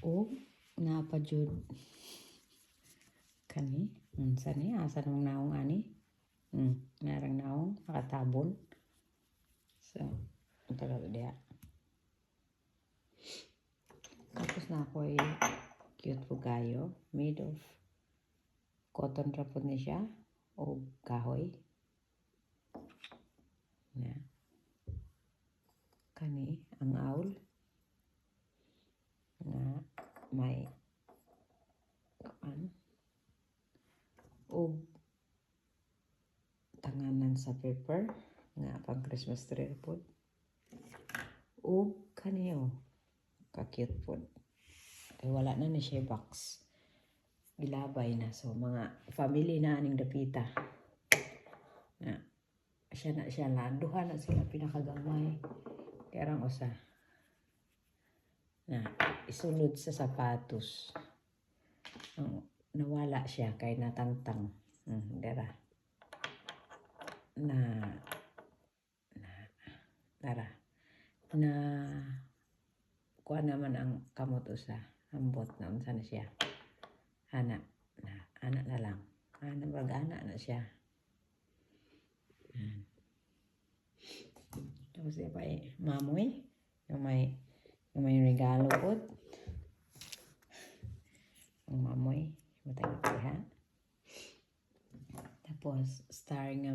O napadjud kani unsa ni asa nang naong ani narang naong nakatabon so taga dia tapos na ako cute po kayo made of cotton ra po ni siya o kahoy na kani ang owl na may o tanganan sa paper nga pang Christmas tree po o kaniyo ka-cute po kay wala na ni siya box gilabay na so mga family na aning dapita na siya na duha na sila pinakagamay kaya rang usa na isulod sa sapatos nawala siya kay natangtang dara na kuha naman ang kamot usa ambot na unsa na siya ana na lang ana na siya tapos siya pa mamoy yung may regalo po ang mamoy matay ha tapos star nga